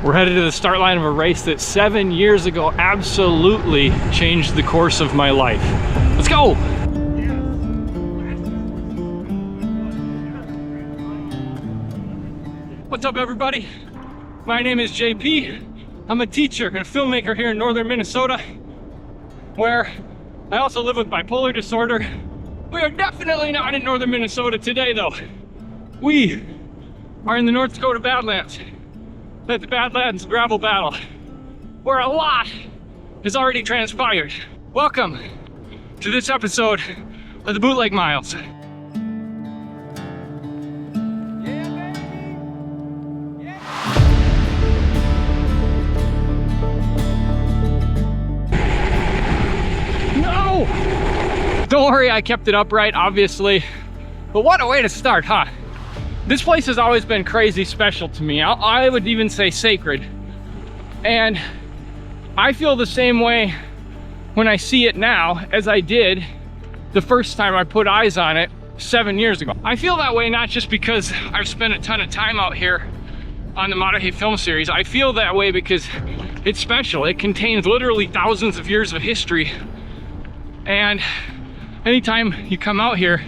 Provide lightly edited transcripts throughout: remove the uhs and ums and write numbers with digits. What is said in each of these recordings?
We're headed to the start line of a race that 7 years ago absolutely changed the course of my life. Let's go! What's up, everybody? My name is JP. I'm a teacher and a filmmaker here in northern Minnesota, where I also live with bipolar disorder. We are definitely not in northern Minnesota today, though. We are in the North Dakota Badlands at the Badlands Gravel Battle, where a lot has already transpired. Welcome to this episode of the Bootleg Miles. No! Don't worry, I kept it upright, obviously. But what a way to start, huh? This place has always been crazy special to me. I would even say sacred. And I feel the same way when I see it now as I did the first time I put eyes on it 7 years ago. I feel that way not just because I've spent a ton of time out here on the Maah Daah Hey film series. I feel that way because it's special. It contains literally thousands of years of history. And anytime you come out here,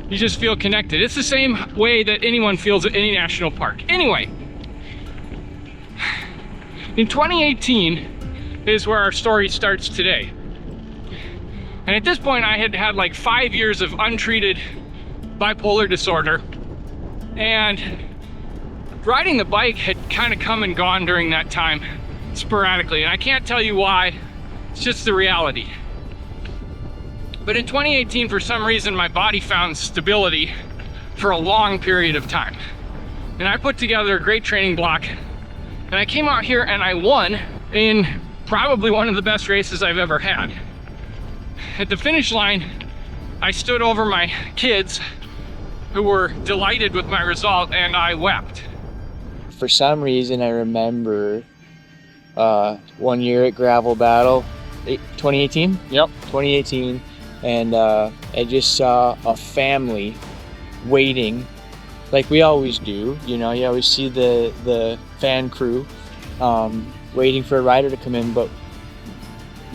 you just feel connected. It's the same way that anyone feels at any national park. Anyway, in 2018 is where our story starts today. And at this point, I had had like 5 years of untreated bipolar disorder. And riding the bike had kind of come and gone during that time sporadically. And I can't tell you why, it's just the reality. But in 2018, for some reason, my body found stability for a long period of time. And I put together a great training block. And I came out here and I won in probably one of the best races I've ever had. At the finish line, I stood over my kids who were delighted with my result, and I wept. For some reason, I remember 1 year at Gravel Battle, 2018? Yep. 2018. And I just saw a family waiting, like we always do. You know, you always see the fan crew waiting for a rider to come in, but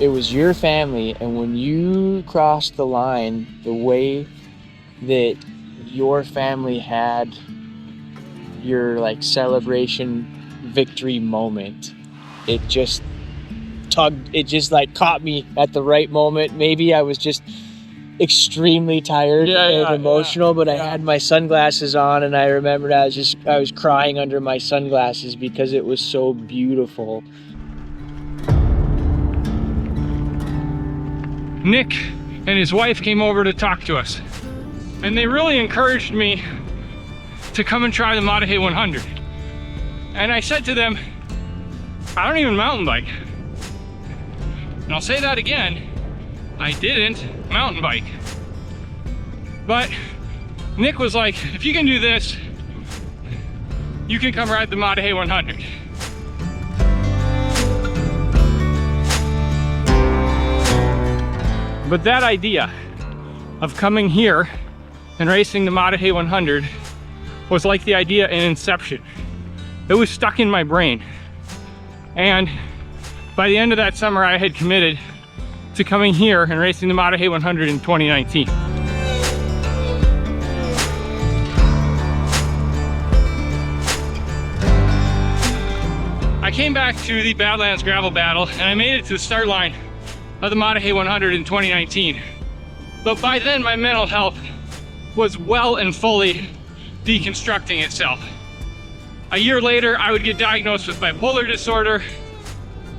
it was your family. And when you crossed the line, the way that your family had your like celebration victory moment, it just like caught me at the right moment. Maybe I was just extremely tired and emotional, but I had my sunglasses on, and I remembered I was crying under my sunglasses because it was so beautiful. Nick and his wife came over to talk to us, and they really encouraged me to come and try the Maah Daah Hey 100. And I said to them, I don't even mountain bike. And I'll say that again, I didn't mountain bike. But Nick was like, if you can do this, you can come ride the Maah Daah Hey 100. But that idea of coming here and racing the Maah Daah Hey 100 was like the idea in Inception. It was stuck in my brain. And by the end of that summer, I had committed to coming here and racing the Maah Daah Hey 100 in 2019. I came back to the Badlands Gravel Battle and I made it to the start line of the Maah Daah Hey 100 in 2019. But by then, my mental health was well and fully deconstructing itself. A year later, I would get diagnosed with bipolar disorder,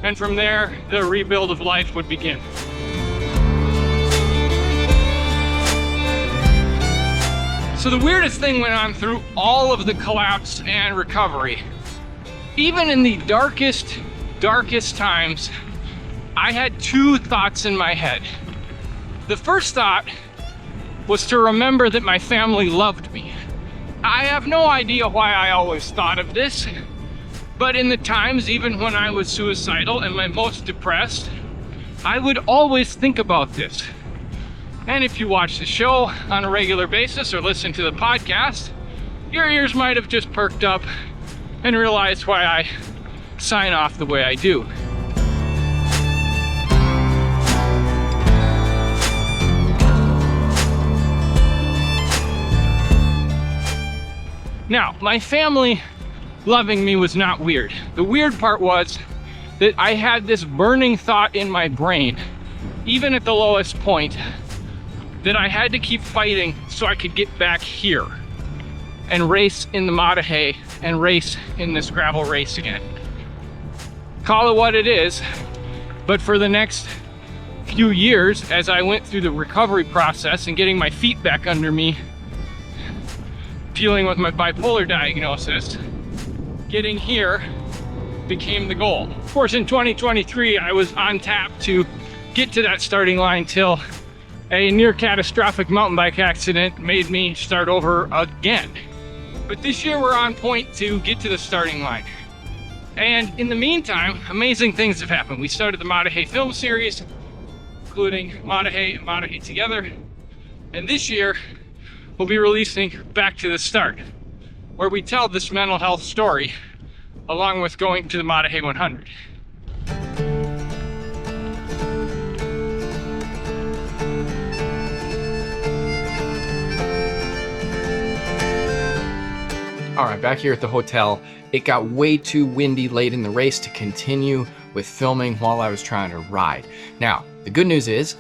and from there, the rebuild of life would begin. So the weirdest thing went on through all of the collapse and recovery. Even in the darkest times, I had two thoughts in my head. The first thought was to remember that my family loved me. I have no idea why I always thought of this, but in the times, even when I was suicidal and my most depressed, I would always think about this. And if you watch the show on a regular basis or listen to the podcast, your ears might have just perked up and realized why I sign off the way I do. Now, my family loving me was not weird. The weird part was that I had this burning thought in my brain, even at the lowest point, that I had to keep fighting so I could get back here and race in the Maah Daah Hey and race in this gravel race again. Call it what it is, but for the next few years, as I went through the recovery process and getting my feet back under me, dealing with my bipolar diagnosis, getting here became the goal. Of course, in 2023, I was on tap to get to that starting line till a near catastrophic mountain bike accident made me start over again. But this year we're on point to get to the starting line. And in the meantime, amazing things have happened. We started the Maah Daah Hey film series, including Maah Daah Hey and Maah Daah Hey together. And this year, we'll be releasing Back to the Start, where we tell this mental health story along with going to the Maah Daah Hey 100. All right, back here at the hotel, it got way too windy late in the race to continue with filming while I was trying to ride. Now, the good news is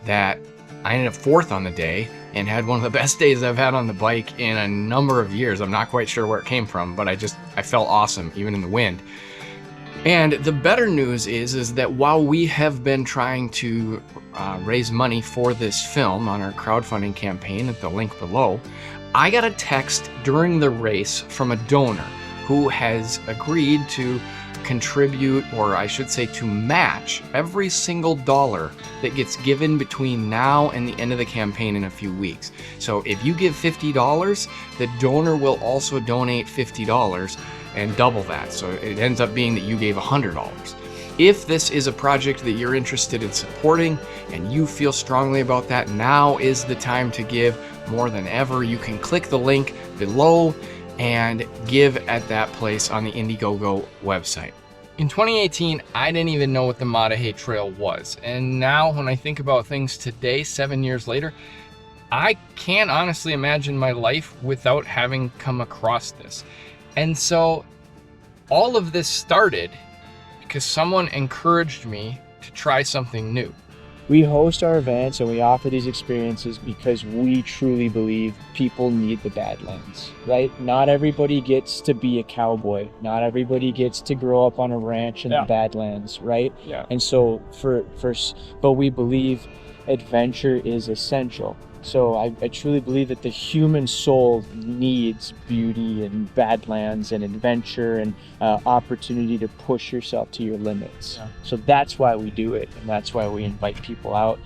that I ended up 4th on the day and had one of the best days I've had on the bike in a number of years. I'm not quite sure where it came from, but I felt awesome, even in the wind. And the better news is that while we have been trying to raise money for this film on our crowdfunding campaign at the link below, I got a text during the race from a donor who has agreed to contribute, or I should say to match, every single dollar that gets given between now and the end of the campaign in a few weeks. So if you give $50, the donor will also donate $50 and double that. So it ends up being that you gave $100. If this is a project that you're interested in supporting and you feel strongly about that, now is the time to give more than ever. You can click the link below and give at that place on the Indiegogo website. In 2018, I didn't even know what the Maah Daah Hey Trail was. And now when I think about things today, 7 years later, I can't honestly imagine my life without having come across this. And so all of this started because someone encouraged me to try something new. We host our events and we offer these experiences because we truly believe people need the Badlands, right? Not everybody gets to be a cowboy. Not everybody gets to grow up on a ranch in the Badlands, right? Yeah. And so but we believe adventure is essential. So I truly believe that the human soul needs beauty and Badlands and adventure and opportunity to push yourself to your limits. Yeah. So that's why we do it, and that's why we invite people out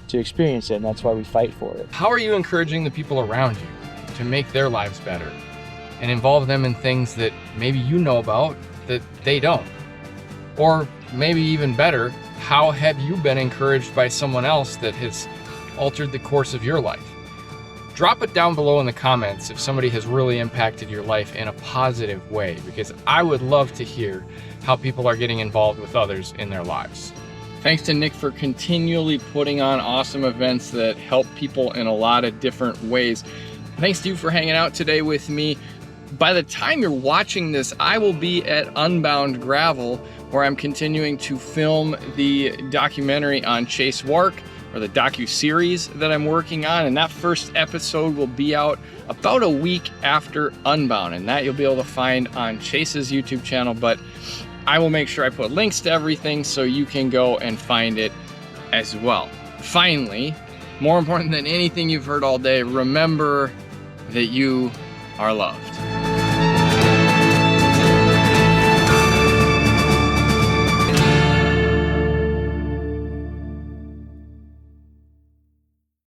to experience it, and that's why we fight for it. How are you encouraging the people around you to make their lives better and involve them in things that maybe you know about that they don't? Or maybe even better, how have you been encouraged by someone else that has altered the course of your life? Drop it down below in the comments if somebody has really impacted your life in a positive way, because I would love to hear how people are getting involved with others in their lives. Thanks to Nick for continually putting on awesome events that help people in a lot of different ways. Thanks to you for hanging out today with me. By the time you're watching this, I will be at Unbound Gravel, where I'm continuing to film the documentary on Chase Wark, or the docu-series that I'm working on, and that first episode will be out about a week after Unbound, and that you'll be able to find on Chase's YouTube channel, but I will make sure I put links to everything so you can go and find it as well. Finally, more important than anything you've heard all day, remember that you are loved.